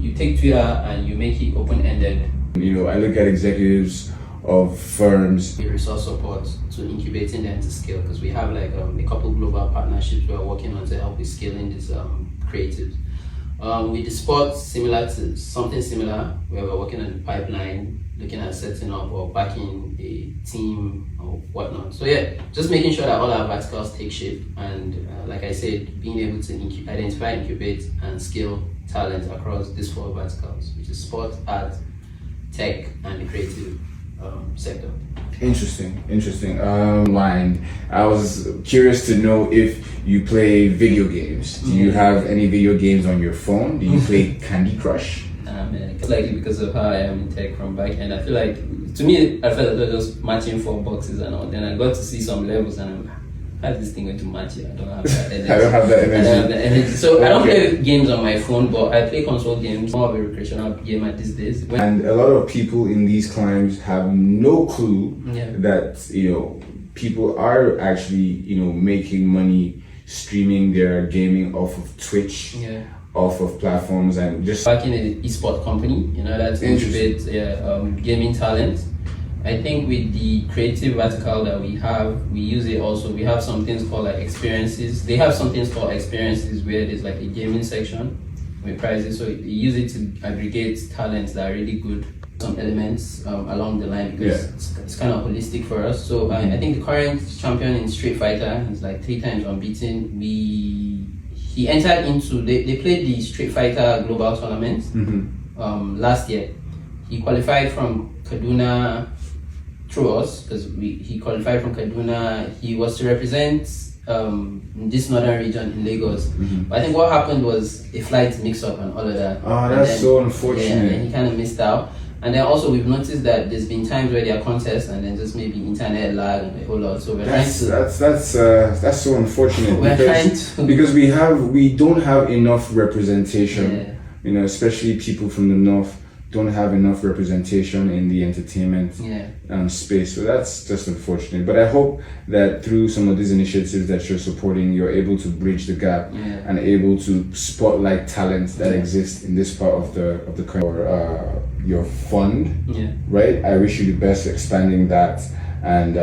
you take Twitter and you make it open-ended. I look at executives of firms. We resource support to incubating them to scale, because we have like a couple global partnerships we are working on to help with scaling these creatives. With the sports, something similar, where we're working on the pipeline, looking at setting up or backing a team or whatnot. So yeah, just making sure that all our verticals take shape, and like I said, being able to identify, incubate, and scale talent across these 4 verticals, which is sport, art, tech, and the creative sector. Interesting. I was curious to know if you play video games. Do you have any video games on your phone? Do you play Candy Crush? Man, it's likely because of how I am in tech from back end. I feel like, to me, I felt like I was just matching 4 boxes and all. Then I got to see some levels and how is this thing going to match it? I don't have that energy. I don't have that energy. So okay. I don't play games on my phone, but I play console games. More of a recreational game these days. And a lot of people in these climbs have no clue that people are actually making money streaming their gaming off of Twitch. Off of platforms, and just back in an esport company, that's incubates gaming talent. I think with the creative vertical that we have, we use it also. We have some things called like experiences. They have some things called experiences where there's like a gaming section with prizes. So we use it to aggregate talents that are really good. Some elements along the line, because it's kind of holistic for us. So I think the current champion in Street Fighter is like 3 times unbeaten. He entered into, they played the Street Fighter Global Tournament last year. He qualified from Kaduna through us, because he qualified from Kaduna. He was to represent this northern region in Lagos. But I think what happened was a flight mix-up and all of that. Oh, that's so unfortunate. Yeah, and he kind of missed out. And then also we've noticed that there's been times where there are contests and then just maybe internet lag and a whole lot. So that's so unfortunate, because we don't have enough representation. Especially people from the north don't have enough representation in the entertainment space. So that's just unfortunate. But I hope that through some of these initiatives that you're supporting, you're able to bridge the gap and able to spotlight talents that exist in this part of the country. Your fund, right? I wish you the best expanding that, and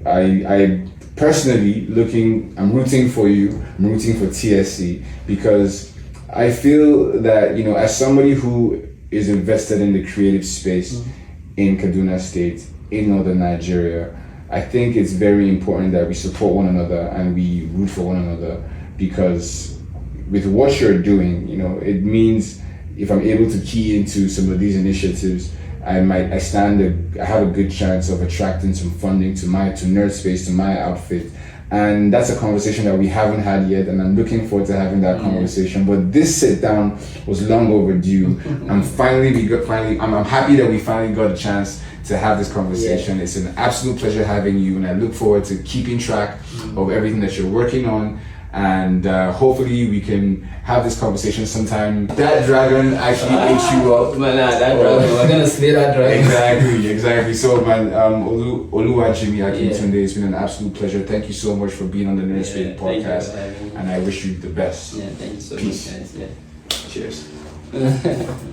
I personally I'm rooting for you. I'm rooting for TSC, because I feel that as somebody who is invested in the creative space in Kaduna State, in northern Nigeria, I think it's very important that we support one another and we root for one another, because with what you're doing, it means if I'm able to key into some of these initiatives, I have a good chance of attracting some funding to Nerd Space, to my outfit. And that's a conversation that we haven't had yet, and I'm looking forward to having that conversation. But this sit down was long overdue. I'm happy that we finally got a chance to have this conversation. It's an absolute pleasure having you, and I look forward to keeping track of everything that you're working on. And hopefully we can have this conversation sometime. That dragon actually ate you up. Man, that dragon, we're gonna slay that dragon. Exactly. So man, Oluwajimi Akintunde, it's been an absolute pleasure. Thank you so much for being on the Nerd Space podcast, and I wish you the best. Yeah, thank you so Peace. much, guys. Cheers.